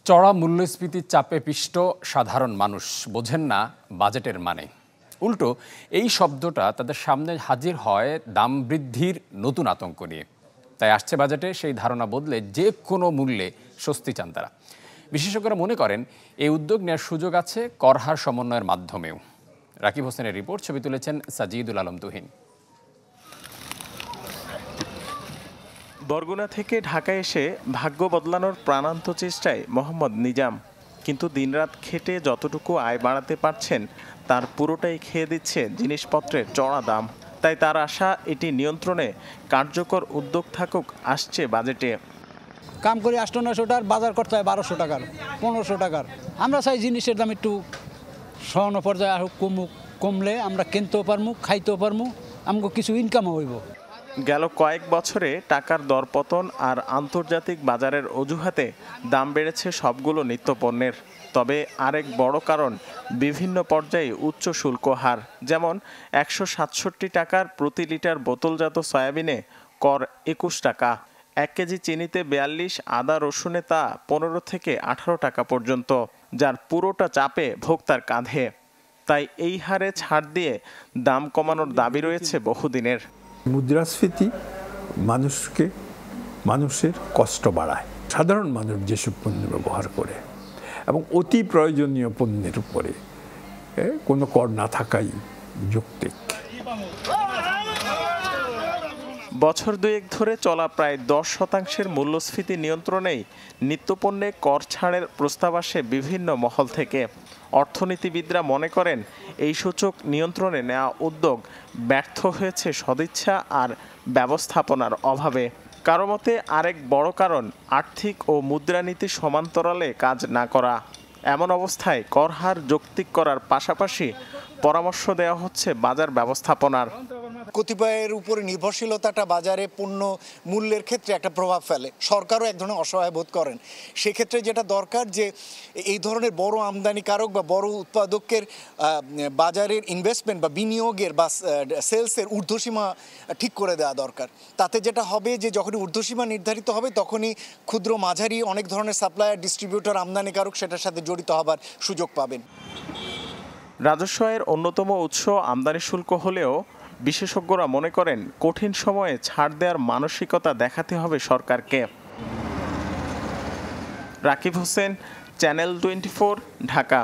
চড়া মূল্যস্ফীতির চাপে পিষ্ট সাধারণ মানুষ বোঝেন না বাজেটের মানে। উল্টো এই শব্দটা তাদের সামনে হাজির হয় দাম বৃদ্ধির নতুন আতঙ্ক নিয়ে। তাই আসছে বাজেটে সেই ধারণা বদলে যে কোনো মূল্যে স্বস্তি চান তারা। বিশেষজ্ঞরা মনে করেন এই উদ্যোগ নেওয়ার সুযোগ আছে করহার সমন্বয়ের মাধ্যমেও। রাকিব হোসেনের রিপোর্ট, ছবি তুলেছেন সাজিদুল আলম তুহিন। বরগুনা থেকে ঢাকায় এসে ভাগ্য বদলানোর প্রাণান্ত চেষ্টায় মোহাম্মদ নিজাম। কিন্তু দিনরাত খেটে যতটুকু আয় বাড়াতে পারছেন তার পুরোটাই খেয়ে দিচ্ছে জিনিসপত্রের চড়া দাম। তাই তার আশা এটি নিয়ন্ত্রণে কার্যকর উদ্যোগ থাকুক আসছে বাজেটে। কাম করে 800-900 টাকার বাজার করতে হয় 1200 টাকার 1500 টাকার। আমরা চাই জিনিসের দাম একটু সহন পর্যায়ে আর কমলে আমরা কিনতেও পারবো, খাইতেও পারবো, আমাকে কিছু ইনকামও হইব। গেল কয়েক বছরে টাকার দরপতন আর আন্তর্জাতিক বাজারের অজুহাতে দাম বেড়েছে সবগুলো নিত্যপণ্যের। তবে আরেক বড় কারণ বিভিন্ন পর্যায়ে উচ্চ শুল্ক হার। যেমন 167 টাকার প্রতি লিটার বোতলজাত সয়াবিনে কর 21 টাকা, 1 কেজি চিনিতে 42, আদা রসুনে তা 15 থেকে 18 টাকা পর্যন্ত, যার পুরোটা চাপে ভোক্তার কাঁধে। তাই এই হারে ছাড় দিয়ে দাম কমানোর দাবি রয়েছে বহুদিনের। মুদ্রাস্ফীতি মানুষের কষ্ট বাড়ায়। সাধারণ মানুষ যেসব পণ্য ব্যবহার করে এবং অতি প্রয়োজনীয় পণ্যের উপরে কোনো কর না থাকাই যৌক্তিক। বছর দুয়েক ধরে চলা প্রায় 10% মূল্যস্ফীতি নিয়ন্ত্রণেই নিত্যপণ্যে কর ছাড়ের প্রস্তাব আসে বিভিন্ন মহল থেকে। অর্থনীতিবিদরা মনে করেন এই সূচক নিয়ন্ত্রণে নেওয়া উদ্যোগ ব্যর্থ হয়েছে সদিচ্ছা আর ব্যবস্থাপনার অভাবে। কারো মতে আরেক বড় কারণ আর্থিক ও মুদ্রানীতি সমান্তরালে কাজ না করা। এমন অবস্থায় কর হার যৌক্তিক করার পাশাপাশি পরামর্শ দেওয়া হচ্ছে বাজার ব্যবস্থাপনার। কতিপয়ের উপরে নির্ভরশীলতাটা বাজারে পণ্য মূল্যের ক্ষেত্রে একটা প্রভাব ফেলে। সরকারও এক ধরনের অসহায় বোধ করেন। সেক্ষেত্রে যেটা দরকার যে এই ধরনের বড় আমদানিকারক বা বড় উৎপাদকের বাজারের ইনভেস্টমেন্ট বা বিনিয়োগের বা সেলসের ঊর্ধ্বসীমা ঠিক করে দেওয়া দরকার। তাতে যেটা হবে যে যখনই ঊর্ধ্বসীমা নির্ধারিত হবে তখনই ক্ষুদ্র মাঝারি অনেক ধরনের সাপ্লায়ার, ডিস্ট্রিবিউটর, আমদানিকারক সেটার সাথে জড়িত হবার সুযোগ পাবেন। রাজস্ব আয়ের অন্যতম উৎস আমদানি শুল্ক হলেও বিশেষজ্ঞরা মনে করেন কঠিন সময়ে ছাড় দেওয়ার মানসিকতা দেখাতে হবে সরকারকে। রাকিব হোসেন, চ্যানেল 24, ঢাকা।